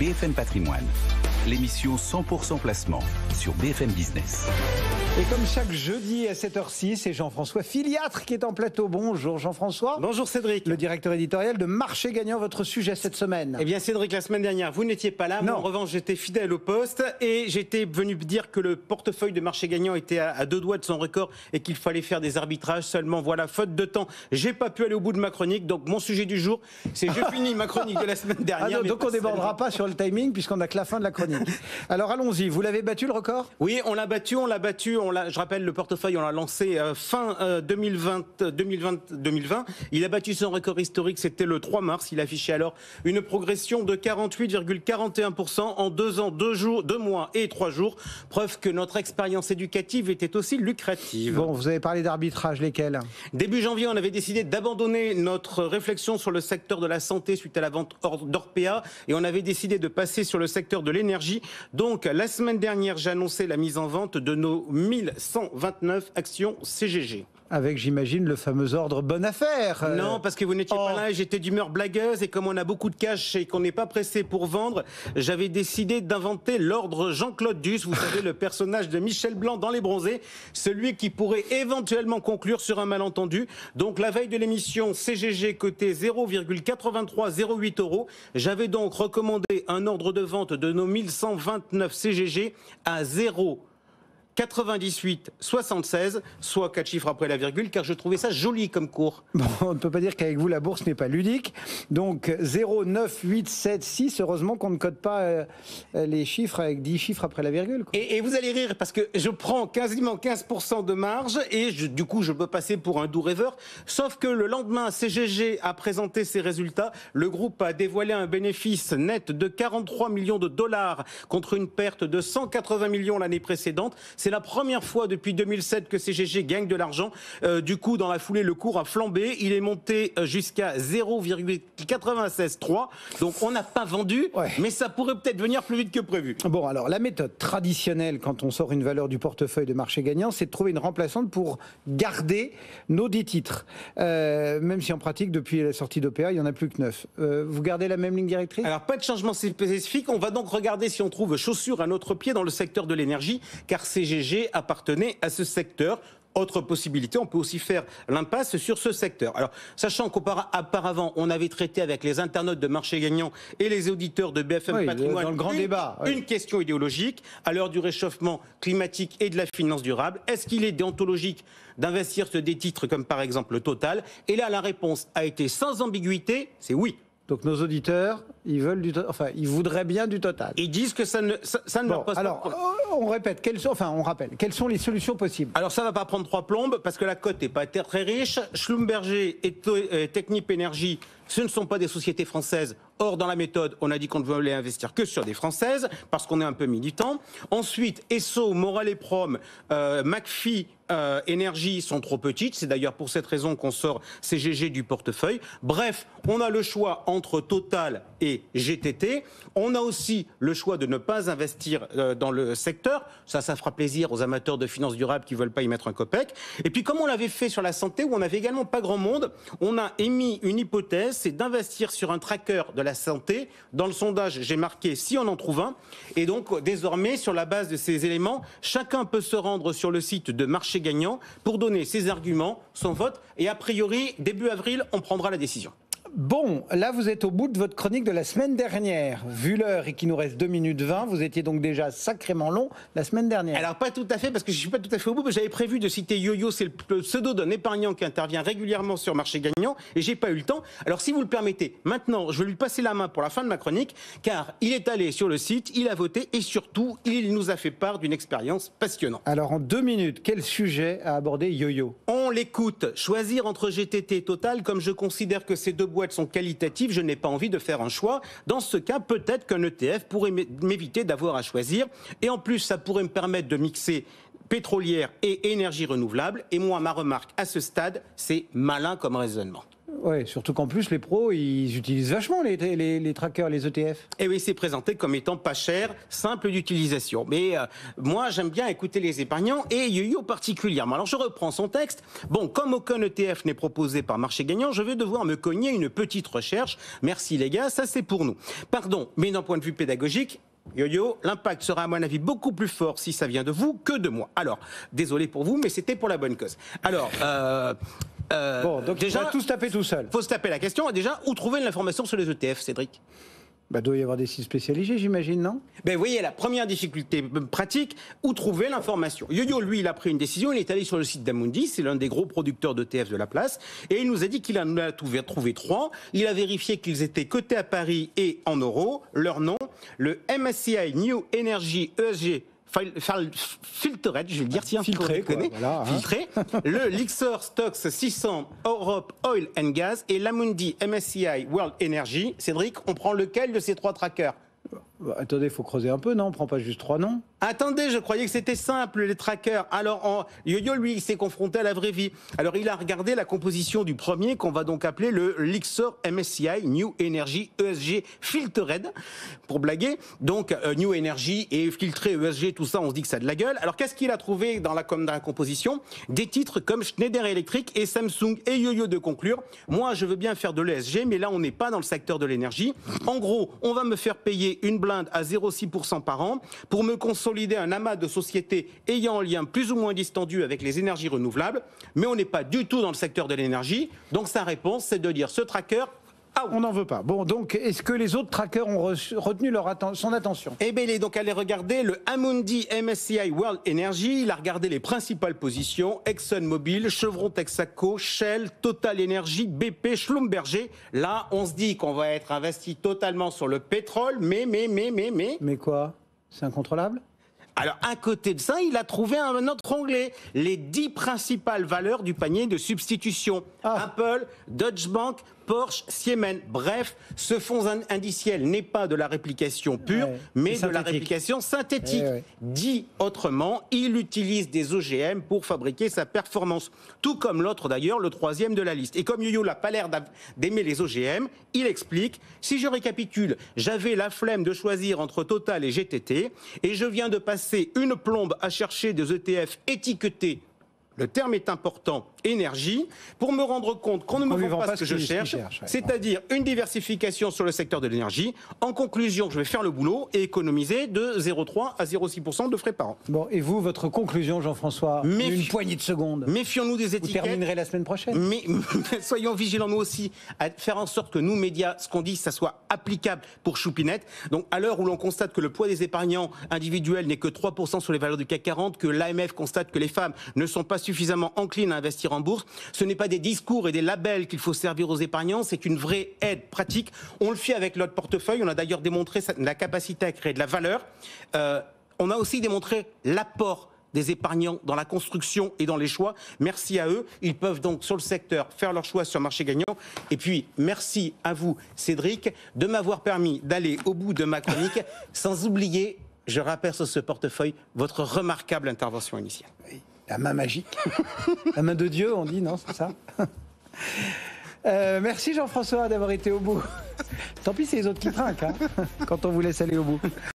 BFM Patrimoine, l'émission 100% placement sur BFM Business. Et comme chaque jeudi à 7h06, c'est Jean-François Filiatre qui est en plateau. Bonjour Jean-François. Bonjour Cédric. Le directeur éditorial de Marché Gagnant, votre sujet cette semaine. Eh bien Cédric, la semaine dernière, vous n'étiez pas là. Non. Moi, en revanche, j'étais fidèle au poste et j'étais venu dire que le portefeuille de Marché Gagnant était à deux doigts de son record et qu'il fallait faire des arbitrages. Seulement, voilà, faute de temps, j'ai pas pu aller au bout de ma chronique. Donc mon sujet du jour, c'est je finis ma chronique de la semaine dernière. Ah non, donc on ne débordera pas sur le timing puisqu'on n'a que la fin de la chronique. Alors allons-y, vous l'avez battu le record ? Oui, on l'a battu. Je rappelle, le portefeuille, on l'a lancé fin 2020. Il a battu son record historique, c'était le 3 mars. Il affichait alors une progression de 48,41% en 2 ans, 2 mois et 3 jours. Preuve que notre expérience éducative était aussi lucrative. Bon, vous avez parlé d'arbitrage, lesquels ? Début janvier, on avait décidé d'abandonner notre réflexion sur le secteur de la santé suite à la vente d'Orpea et on avait décidé de passer sur le secteur de l'énergie. Donc, la semaine dernière, j'ai annoncé la mise en vente de nos 1129 actions CGG. Avec, j'imagine, le fameux ordre bonne affaire. Non, parce que vous n'étiez pas là et j'étais d'humeur blagueuse et comme on a beaucoup de cash et qu'on n'est pas pressé pour vendre, j'avais décidé d'inventer l'ordre Jean-Claude Duss, vous savez, le personnage de Michel Blanc dans Les Bronzés, celui qui pourrait éventuellement conclure sur un malentendu. Donc la veille de l'émission, CGG coté 0,8308 €. J'avais donc recommandé un ordre de vente de nos 1129 CGG à 0,9876, soit 4 chiffres après la virgule, car je trouvais ça joli comme cours. Bon, on ne peut pas dire qu'avec vous, la bourse n'est pas ludique. Donc 0,9876, heureusement qu'on ne code pas les chiffres avec 10 chiffres après la virgule, quoi. Et vous allez rire, parce que je prends quasiment 15% de marge, et du coup, je peux passer pour un doux rêveur. Sauf que le lendemain, CGG a présenté ses résultats. Le groupe a dévoilé un bénéfice net de 43 millions de dollars contre une perte de 180 millions l'année précédente. C'est la première fois depuis 2007 que CGG gagne de l'argent. Du coup, dans la foulée, le cours a flambé. Il est monté jusqu'à 0,963. Donc, on n'a pas vendu, mais ça pourrait peut-être venir plus vite que prévu. Bon, alors, la méthode traditionnelle, quand on sort une valeur du portefeuille de Marché Gagnant, c'est de trouver une remplaçante pour garder nos 10 titres. Même si en pratique, depuis la sortie d'OPA, il n'y en a plus que 9. Vous gardez la même ligne directrice ? Alors, pas de changement spécifique. On va donc regarder si on trouve chaussures à notre pied dans le secteur de l'énergie, car CGG appartenait à ce secteur. Autre possibilité, on peut aussi faire l'impasse sur ce secteur. Alors, sachant qu'auparavant, on avait traité avec les internautes de Marché Gagnant et les auditeurs de BFM Patrimoine dans le grand débat, une question idéologique à l'heure du réchauffement climatique et de la finance durable. Est-ce qu'il est déontologique d'investir sur des titres comme par exemple le Total ? Et là, la réponse a été sans ambiguïté, c'est oui. Donc nos auditeurs, ils voudraient bien du Total. Ils disent que ça ne leur pose pas de problème. On répète, on rappelle, quelles sont les solutions possibles ? Alors ça va pas prendre 3 plombes parce que la cote n'est pas très riche. Schlumberger et Technip Energy, ce ne sont pas des sociétés françaises. Or, dans la méthode, on a dit qu'on ne voulait investir que sur des françaises parce qu'on est un peu militant. Ensuite, Esso, Moral et Prom, McPhy, Énergie sont trop petites. C'est d'ailleurs pour cette raison qu'on sort CGG du portefeuille. Bref, on a le choix entre Total et GTT. On a aussi le choix de ne pas investir dans le secteur. Ça fera plaisir aux amateurs de finances durables qui ne veulent pas y mettre un copec. Et puis, comme on l'avait fait sur la santé, où on n'avait également pas grand monde, on a émis une hypothèse, c'est d'investir sur un tracker de la santé. Dans le sondage, j'ai marqué si on en trouve un. Et donc, désormais, sur la base de ces éléments, chacun peut se rendre sur le site de Marché Gagnant pour donner ses arguments, son vote. Et a priori, début avril, on prendra la décision. Bon, là vous êtes au bout de votre chronique de la semaine dernière. Vu l'heure et qu'il nous reste 2 minutes 20, vous étiez donc déjà sacrément long la semaine dernière. Alors pas tout à fait, parce que je ne suis pas tout à fait au bout, mais j'avais prévu de citer Yo-Yo, c'est le pseudo d'un épargnant qui intervient régulièrement sur Marché Gagnant, et j'ai pas eu le temps. Alors si vous le permettez, maintenant je vais lui passer la main pour la fin de ma chronique, car il est allé sur le site, il a voté, et surtout, il nous a fait part d'une expérience passionnante. Alors en 2 minutes, quel sujet a abordé Yo-Yo ? On l'écoute. Choisir entre GTT et Total, comme je considère que ces deux boîtes sont qualitatives, je n'ai pas envie de faire un choix. Dans ce cas, peut-être qu'un ETF pourrait m'éviter d'avoir à choisir. Et en plus, ça pourrait me permettre de mixer pétrolière et énergie renouvelable. Et moi, ma remarque à ce stade, c'est malin comme raisonnement. Ouais, surtout qu'en plus, les pros, ils utilisent vachement les trackers, les ETF. Et oui, c'est présenté comme étant pas cher, simple d'utilisation. Mais moi, j'aime bien écouter les épargnants et YoYo particulièrement. Alors, je reprends son texte. Bon, comme aucun ETF n'est proposé par marché gagnant, je vais devoir me cogner une petite recherche. Merci les gars, ça c'est pour nous. Pardon, mais d'un point de vue pédagogique, YoYo, l'impact sera à mon avis beaucoup plus fort si ça vient de vous que de moi. Alors, désolé pour vous, mais c'était pour la bonne cause. Alors, bon, donc déjà, on va tous taper tout seul. Faut se taper la question. Déjà, où trouver l'information sur les ETF, Cédric? Bah, doit y avoir des sites spécialisés, j'imagine, non? Ben, vous voyez, la première difficulté pratique, où trouver l'information. YoYo, lui, il a pris une décision, il est allé sur le site d'Amundi, c'est l'un des gros producteurs d'ETF de la place, et il nous a dit qu'il en a trouvé 3. Il a vérifié qu'ils étaient cotés à Paris et en euros. Leur nom, le MSCI New Energy ESG Filtered, je vais le dire, tiens, filtré, quoi, voilà, filtré. Le Lixor Stocks 600 Europe Oil and Gas et l'Amundi MSCI World Energy. Cédric, on prend lequel de ces 3 trackers? Bah, attendez, il faut creuser un peu, non? On prend pas juste 3 noms? Attendez, je croyais que c'était simple, les trackers. Alors, YoYo, lui, il s'est confronté à la vraie vie. Alors, il a regardé la composition du premier, qu'on va donc appeler le Lixor MSCI New Energy ESG Filtered, pour blaguer. Donc, New Energy et filtré ESG, tout ça, on se dit que ça a de la gueule. Alors, qu'est-ce qu'il a trouvé dans la composition? Des titres comme Schneider Electric et Samsung. Et YoYo de conclure, moi, je veux bien faire de l'ESG, mais là, on n'est pas dans le secteur de l'énergie. En gros, on va me faire payer une blinde à 0,6% par an pour me consolider un amas de sociétés ayant un lien plus ou moins distendu avec les énergies renouvelables, mais on n'est pas du tout dans le secteur de l'énergie. Donc sa réponse, c'est de dire ce tracker, on n'en veut pas. Bon, donc est-ce que les autres trackers ont retenu son attention? Eh bien, il est donc allé regarder le Amundi MSCI World Energy. Il a regardé les principales positions: ExxonMobil, Chevron, Texaco, Shell, Total Energy, BP, Schlumberger. Là, on se dit qu'on va être investi totalement sur le pétrole, mais... Mais quoi? C'est incontrôlable? Alors, à côté de ça, il a trouvé un autre onglet, les 10 principales valeurs du panier de substitution. Apple, Deutsche Bank, Porsche, Siemens. Bref, ce fonds indiciel n'est pas de la réplication pure, mais de la réplication synthétique. Dit autrement, il utilise des OGM pour fabriquer sa performance. Tout comme l'autre d'ailleurs, le 3e de la liste. Et comme YoYo n'a pas l'air d'aimer les OGM, il explique, si je récapitule, j'avais la flemme de choisir entre Total et GTT, et je viens de passer une plombe à chercher des ETF étiquetés, le terme est important, énergie, pour me rendre compte qu'on ne me vend pas ce que je cherche, c'est-à-dire une diversification sur le secteur de l'énergie. En conclusion, je vais faire le boulot et économiser de 0,3 à 0,6% de frais par an. Bon, et vous, votre conclusion, Jean-François? Une poignée de secondes. Méfions-nous des étiquettes. Vous terminerez la semaine prochaine. Mais soyons vigilants nous aussi à faire en sorte que nous, médias, ce qu'on dit, ça soit applicable pour Choupinette. Donc, à l'heure où l'on constate que le poids des épargnants individuels n'est que 3% sur les valeurs du CAC 40, que l'AMF constate que les femmes ne sont pas suffisamment enclines à investir en bourse, ce n'est pas des discours et des labels qu'il faut servir aux épargnants, c'est une vraie aide pratique. On le fait avec notre portefeuille, on a d'ailleurs démontré la capacité à créer de la valeur. On a aussi démontré l'apport des épargnants dans la construction et dans les choix. Merci à eux. Ils peuvent donc, sur le secteur, faire leur choix sur marché gagnant. Et puis, merci à vous, Cédric, de m'avoir permis d'aller au bout de ma chronique, sans oublier, je rappelle sur ce portefeuille, votre remarquable intervention initiale. Oui. La main magique. La main de Dieu, on dit, non, c'est ça? Merci Jean-François d'avoir été au bout. Tant pis, c'est les autres qui trinquent, hein, quand on vous laisse aller au bout.